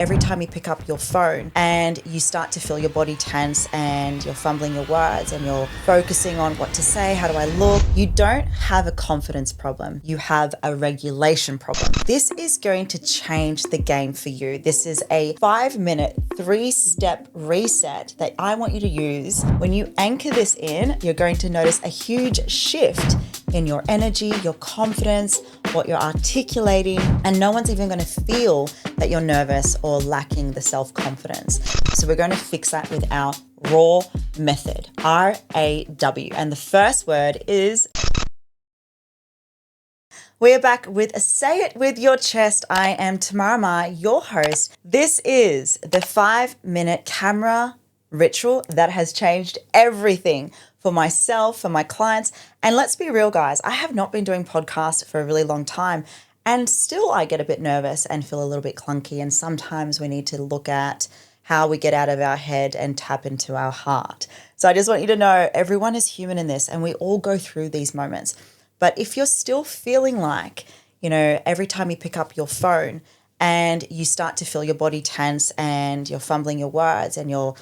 Every time you pick up your phone and you start to feel your body tense and you're fumbling your words and you're focusing on what to say, how do I look, you don't have a confidence problem. You have a regulation problem. This is going to change the game for you. This is a 5-minute, 3-step reset that I want you to use. When you anchor this in, you're going to notice a huge shift in your energy, your confidence, what you're articulating, and no one's even going to feel that you're nervous or lacking the self-confidence. So we're going to fix that with our RAW method, R-A-W. And the first word is... We're back with Say It With Your Chest. I am Tamara Meyer, your host. This is the 5-minute camera ritual that has changed everything for myself, for my clients. And let's be real, guys, I have not been doing podcasts for a really long time. And still I get a bit nervous and feel a little bit clunky. And sometimes we need to look at how we get out of our head and tap into our heart. So I just want you to know everyone is human in this and we all go through these moments. But if you're still feeling like, every time you pick up your phone and you start to feel your body tense and you're fumbling your words and you're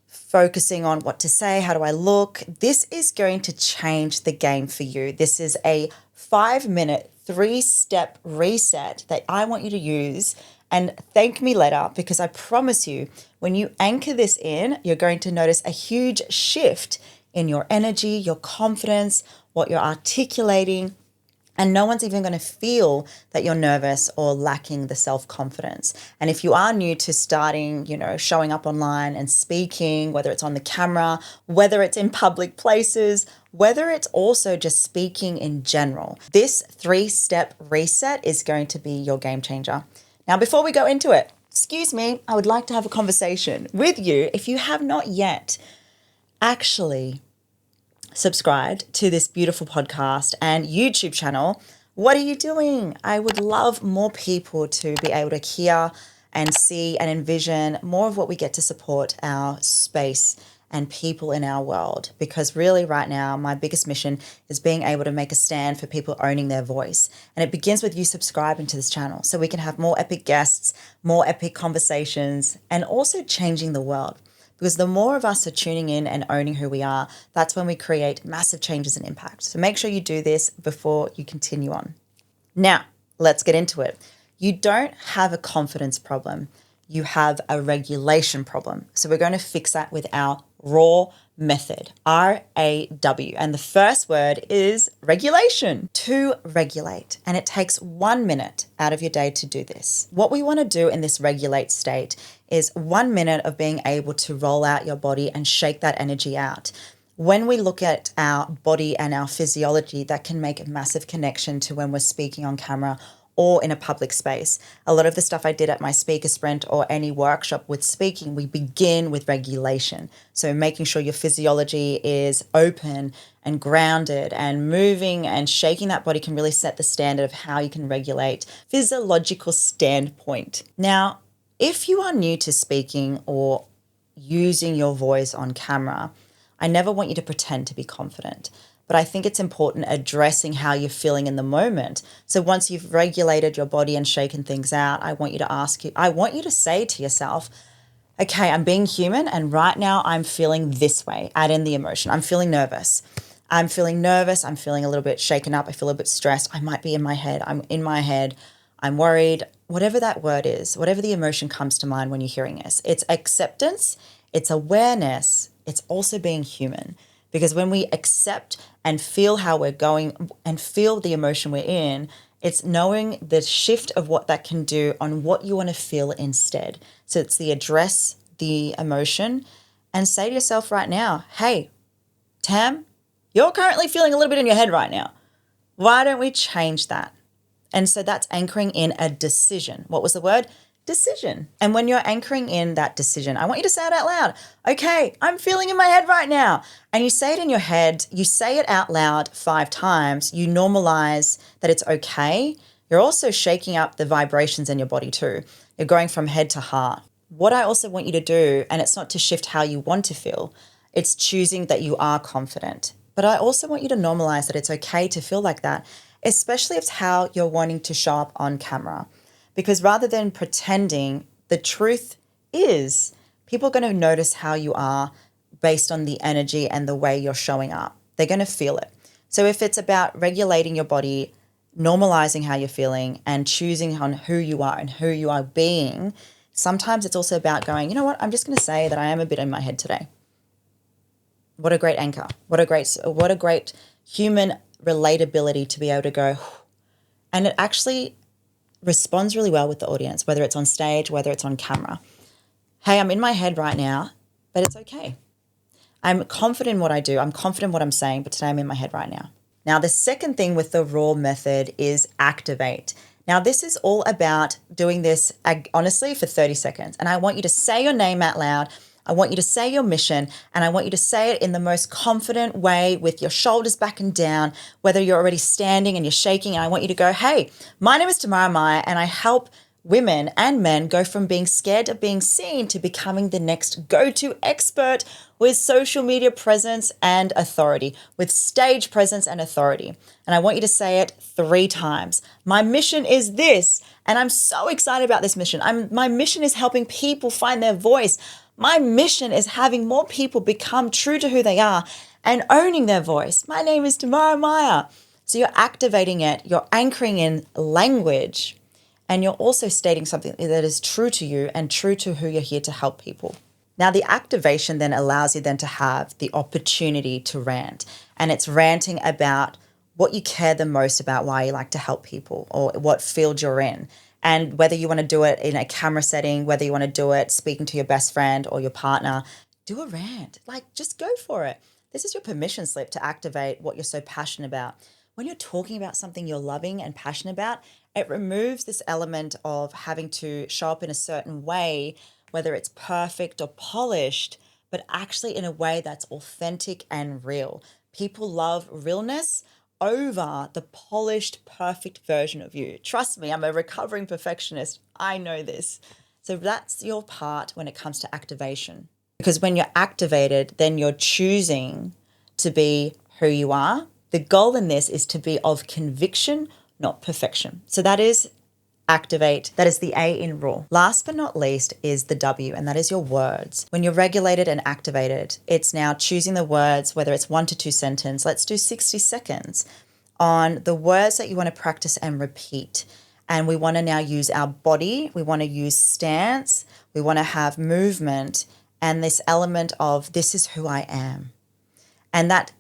focusing on what to say, how do I look, this is going to change the game for you. This is a 5-minute, 3-step reset that I want you to use and thank me later, because I promise you, when you anchor this in, you're going to notice a huge shift in your energy, your confidence, what you're articulating, and no one's even going to feel that you're nervous or lacking the self-confidence. And if you are new to starting, showing up online and speaking, whether it's on the camera, whether it's in public places, whether it's also just speaking in general, this 3-step reset is going to be your game changer. Now, before we go into it, excuse me, I would like to have a conversation with you. If you have not yet actually subscribed to this beautiful podcast and YouTube channel, what are you doing? I would love more people to be able to hear and see and envision more of what we get to support our space and people in our world. Because really right now, my biggest mission is being able to make a stand for people owning their voice. And it begins with you subscribing to this channel so we can have more epic guests, more epic conversations, and also changing the world. Because the more of us are tuning in and owning who we are, that's when we create massive changes and impact. So make sure you do this before you continue on. Now, let's get into it. You don't have a confidence problem. You have a regulation problem. So we're going to fix that with our RAW method, R-A-W. And the first word is regulation, to regulate. And it takes 1 minute out of your day to do this. What we want to do in this regulate state is 1 minute of being able to roll out your body and shake that energy out. When we look at our body and our physiology, that can make a massive connection to when we're speaking on camera or in a public space. A lot of the stuff I did at my speaker sprint or any workshop with speaking, we begin with regulation. So making sure your physiology is open and grounded and moving and shaking that body can really set the standard of how you can regulate physiological standpoint. Now, if you are new to speaking or using your voice on camera, I never want you to pretend to be confident. But I think it's important addressing how you're feeling in the moment. So once you've regulated your body and shaken things out, I want you to say to yourself, okay, I'm being human and right now I'm feeling this way. Add in the emotion. I'm feeling nervous. I'm feeling a little bit shaken up. I feel a bit stressed. I might be in my head. I'm worried. Whatever that word is, whatever the emotion comes to mind when you're hearing this, it's acceptance, it's awareness, it's also being human. Because when we accept and feel how we're going and feel the emotion we're in, it's knowing the shift of what that can do on what you want to feel instead. So it's the address the emotion and say to yourself right now, hey, Tam, you're currently feeling a little bit in your head right now. Why don't we change that? And so that's anchoring in a decision. What was the word? Decision. And when you're anchoring in that decision, I want you to say it out loud. Okay, I'm feeling in my head right now. And you say it in your head, you say it out loud 5 times, you normalize that it's okay. You're also shaking up the vibrations in your body too. You're going from head to heart. What I also want you to do, and it's not to shift how you want to feel, it's choosing that you are confident. But I also want you to normalize that it's okay to feel like that, especially if it's how you're wanting to show up on camera. Because rather than pretending, The truth is, people are going to notice how you are based on the energy and the way you're showing up. They're going to feel it. So if it's about regulating your body, normalizing how you're feeling, and choosing on who you are and who you are being, sometimes it's also about going, you know what, I'm just going to say that I am a bit in my head today. What a great anchor. What a great human relatability to be able to go. And it actually responds really well with the audience, whether it's on stage, whether it's on camera. Hey, I'm in my head right now, but it's okay. I'm confident in what I do. I'm confident in what I'm saying, but today I'm in my head right now. Now, the second thing with the raw method is activate. Now, this is all about doing this honestly for 30 seconds. And I want you to say your name out loud. I want you to say your mission, and I want you to say it in the most confident way with your shoulders back and down, whether you're already standing and you're shaking. And I want you to go, hey, my name is Tamara Meyer, and I help women and men go from being scared of being seen to becoming the next go-to expert with social media presence and authority, with stage presence and authority. And I want you to say it 3 times. My mission is this, and I'm so excited about this mission. My mission is helping people find their voice. My mission is having more people become true to who they are and owning their voice. My name is Tamara Meyer. So you're activating it, you're anchoring in language, and you're also stating something that is true to you and true to who you're here to help people. Now, the activation then allows you then to have the opportunity to rant. And it's ranting about what you care the most about, why you like to help people, or what field you're in. And whether you want to do it in a camera setting, whether you want to do it speaking to your best friend or your partner, do a rant. Like, just go for it. This is your permission slip to activate what you're so passionate about. When you're talking about something you're loving and passionate about, it removes this element of having to show up in a certain way, whether it's perfect or polished, but actually in a way that's authentic and real. People love realness over the polished, perfect version of you. Trust me, I'm a recovering perfectionist. I know this. So that's your part when it comes to activation. Because when you're activated, then you're choosing to be who you are. The goal in this is to be of conviction, not perfection. So that is activate. That is the A in raw. Last but not least is the W, and that is your words. When you're regulated and activated, it's now choosing the words, whether it's 1 to 2 sentences. Let's do 60 seconds on the words that you want to practice and repeat. And we want to now use our body. We want to use stance. We want to have movement and this element of this is who I am. And that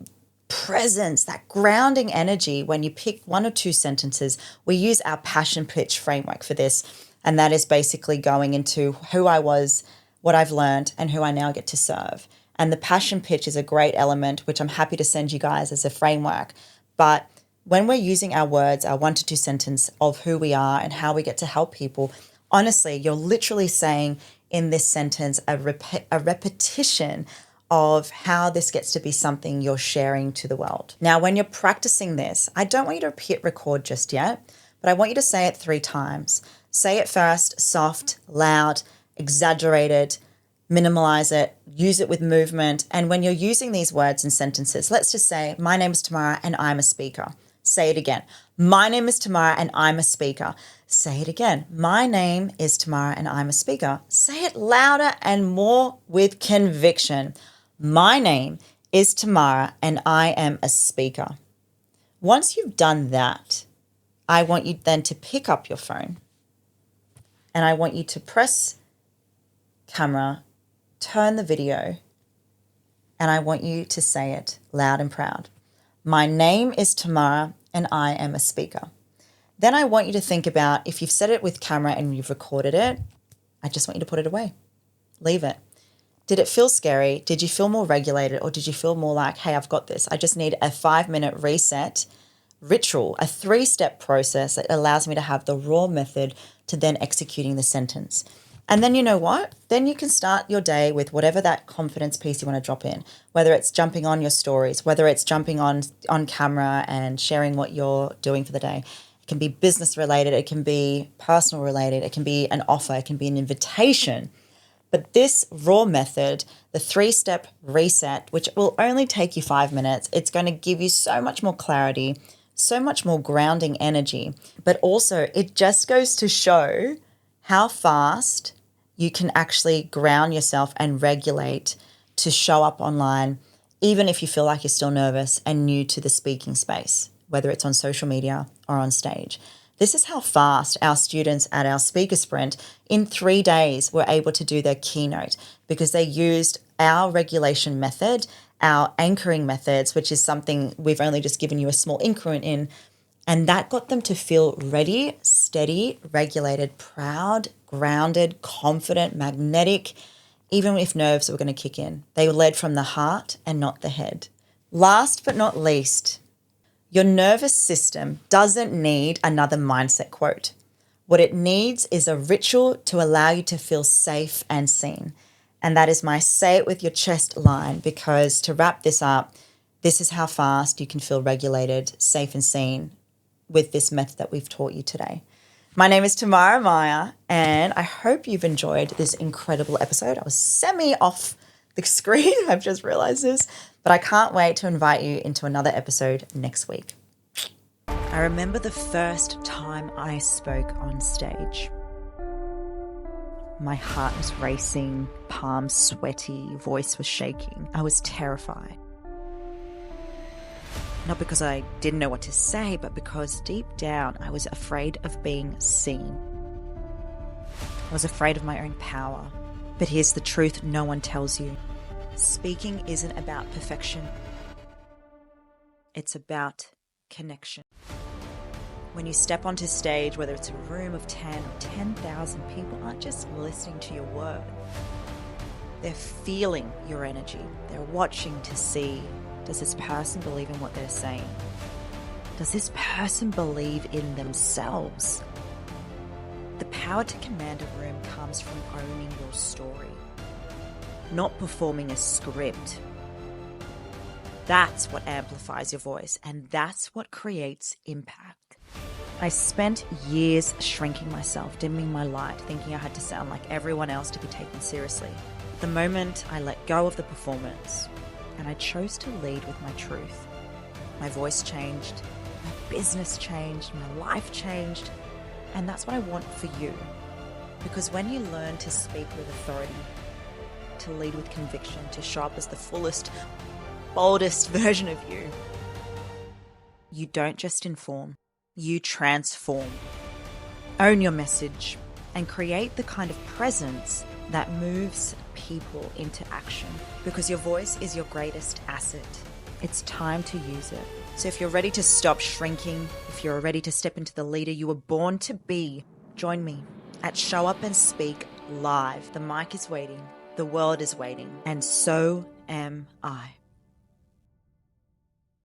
presence, that grounding energy, when you pick 1 or 2 sentences, we use our passion pitch framework for this. And that is basically going into who I was, what I've learned, and who I now get to serve. And the passion pitch is a great element, which I'm happy to send you guys as a framework. But when we're using our words, our 1 to 2 sentence of who we are and how we get to help people, honestly, you're literally saying in this sentence a repetition of how this gets to be something you're sharing to the world. Now, when you're practicing this, I don't want you to hit record just yet, but I want you to say it 3 times. Say it first, soft, loud, exaggerated, minimalize it, use it with movement. And when you're using these words and sentences, let's just say, my name is Tamara and I'm a speaker. Say it again. My name is Tamara and I'm a speaker. Say it again. My name is Tamara and I'm a speaker. Say it louder and more with conviction. My name is Tamara and I am a speaker. Once you've done that, I want you then to pick up your phone and I want you to press camera, turn the video, and I want you to say it loud and proud. My name is Tamara and I am a speaker. Then I want you to think about if you've said it with camera and you've recorded it, I just want you to put it away. Leave it. Did it feel scary? Did you feel more regulated? Or did you feel more like, hey, I've got this. I just need a 5-minute reset ritual, a 3-step process that allows me to have the raw method to then executing the sentence. And then you know what? Then you can start your day with whatever that confidence piece you want to drop in, whether it's jumping on your stories, whether it's jumping on camera and sharing what you're doing for the day. It can be business related. It can be personal related. It can be an offer. It can be an invitation. But this raw method, the 3-step reset, which will only take you 5 minutes, it's going to give you so much more clarity, so much more grounding energy. But also it just goes to show how fast you can actually ground yourself and regulate to show up online, even if you feel like you're still nervous and new to the speaking space, whether it's on social media or on stage. This is how fast our students at our speaker sprint in 3 days were able to do their keynote, because they used our regulation method, our anchoring methods, which is something we've only just given you a small increment in. And that got them to feel ready, steady, regulated, proud, grounded, confident, magnetic, even if nerves were going to kick in. They led from the heart and not the head. Last but not least, your nervous system doesn't need another mindset quote. What it needs is a ritual to allow you to feel safe and seen. And that is my say it with your chest line, because to wrap this up, this is how fast you can feel regulated, safe and seen with this method that we've taught you today. My name is Tamara Meyer, and I hope you've enjoyed this incredible episode. I was semi off the screen, I've just realized this, but I can't wait to invite you into another episode next week. I remember the first time I spoke on stage. My heart was racing, palms sweaty, voice was shaking. I was terrified. Not because I didn't know what to say, but because deep down I was afraid of being seen. I was afraid of my own power. But here's the truth no one tells you. Speaking isn't about perfection. It's about connection. When you step onto stage, whether it's a room of 10 or 10,000 people aren't just listening to your word. They're feeling your energy. They're watching to see, does this person believe in what they're saying? Does this person believe in themselves? The power to command a room comes from owning your story, not performing a script. That's what amplifies your voice, and that's what creates impact. I spent years shrinking myself, dimming my light, thinking I had to sound like everyone else to be taken seriously. The moment I let go of the performance and I chose to lead with my truth, my voice changed, my business changed, my life changed, and that's what I want for you. Because when you learn to speak with authority, to lead with conviction, to show up as the fullest, boldest version of you, you don't just inform, you transform. Own your message and create the kind of presence that moves people into action, because your voice is your greatest asset. It's time to use it. So if you're ready to stop shrinking, if you're ready to step into the leader you were born to be, join me at Show Up and Speak Live. The mic is waiting, the world is waiting, and so am I.